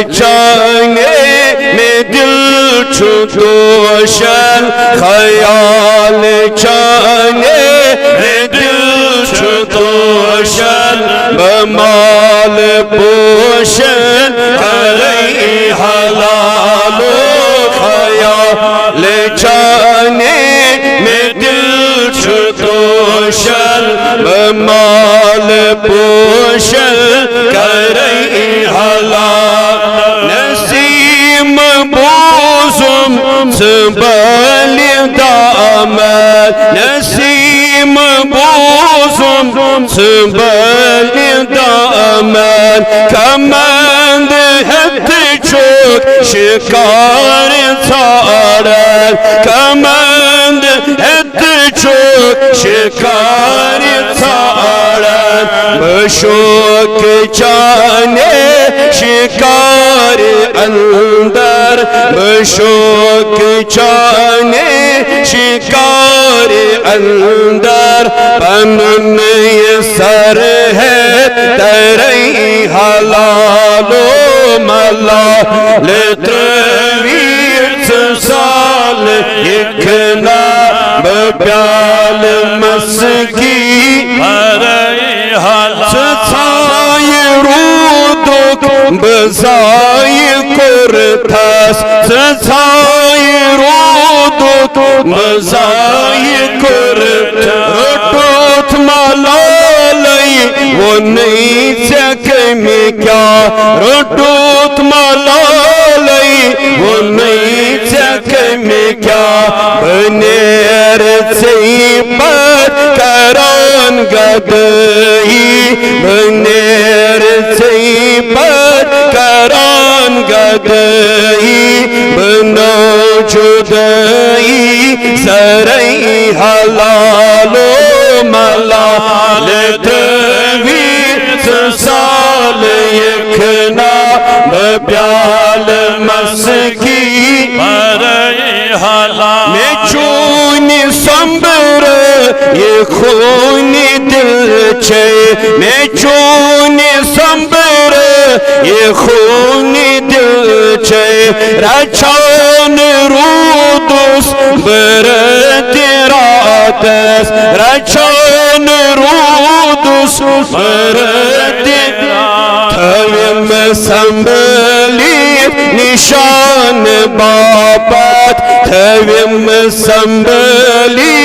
चाने में दिल छुदोशन ख्याल चाने में दिल छुदोशन बमाल पोशन करे हलालो ख्याल चाने में दिल छुदोशन बमाल पोशन करे हलाल नसीम बोजुम सबल दामन नसीम बोजुम सबल दामन कमंद हथ चोक शिकार छाड़न कमंद हथ चोक शिकार छाड़न बशोक चाने शिकार अंदर बशोक चाने शिकार अंदर पनन ये सर है तरई हलालो मला ले त्रवीर साल इखना बप्याल मस्की हरई हला छाये रूदुक बजाई कुरथस छाये रूदुक बजाई कुरथस टूट मलालई वो नहीं चक में क्या रोटूत मलालई वो नहीं चक में क्या बनेर से पर करान गदई बनेर से पर करान गदई बनो जुदई सरई हलालो मला ले साल यखना बप्याल मस्की मरई हला में चूनी संबर ये खूनी दिल छे में चूनी संबर ये खूनी दिल छे रचान रूदुस बर तेरातस रचान रूदुस बर थविम संभली निशान बाबत थविम संभली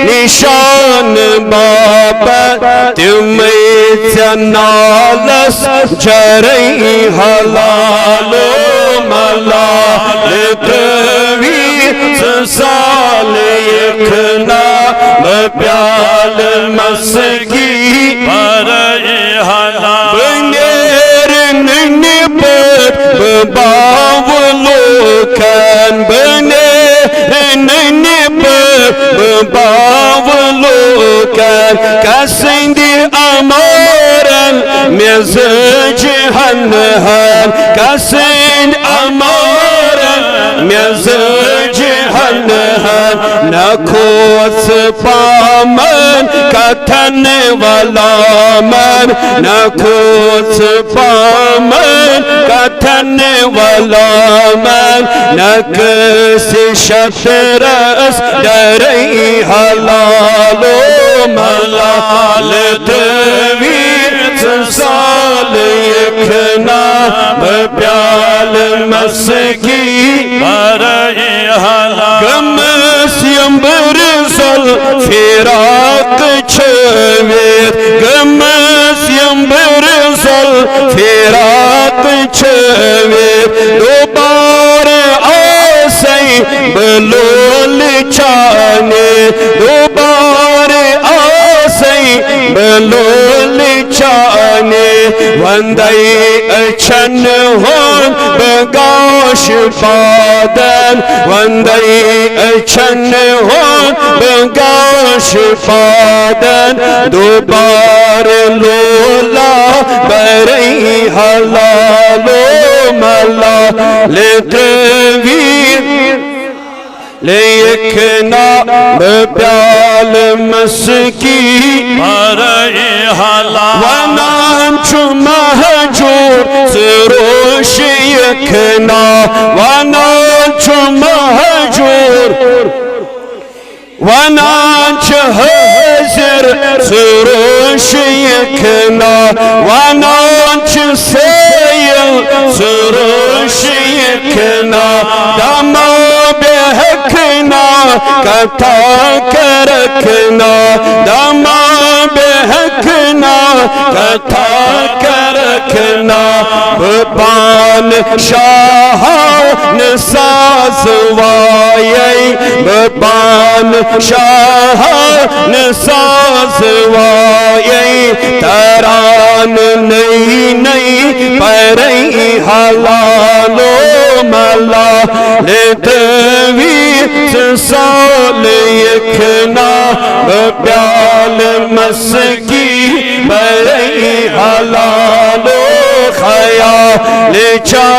निशान बाबत तुम्हें जनालस जरई हलालो मला त्रवीर साल इखना बप्याल मस्की परई हला बावलोकन बने नन्हे बावलोकन कसंदी अमरन मेज़ज हनहन कसंद अमरन मेज़ज हनहन नखोस पामन कथन वाला मन नखोस पामन कथन वाला मन नकस शतरस डरई हलालो मलाल त्रवीर साल इखना बप्याल मस्की मरई हला गमस्यम बरसल फिराक छवेत गमस्यम बरसल फिराक छवेत दोबार आसई बलोल चाने दोबार आसई बलोल चाने वंदई अचन होन बगाश पादन वंदई अचन होन बगाश पादन दोबार लोला बरई हलालो मला ले त्रवीर लेखना बप्याल मस्की मरई हला वनाम चुमहजूर सरोशिय يكنا وانا مهجور وانا هزر سروش يكنا وانا سيل سروش يكنا دما بهكنا كتا كركنا دما بهكنا كتا كركنا ببان شاه نساز وايي ببان شاه نساز وايي تران نئی نئی پرئی حلالو ملا لدوی سال یکنا ببیال مسکی پرئی حلالو خیال چا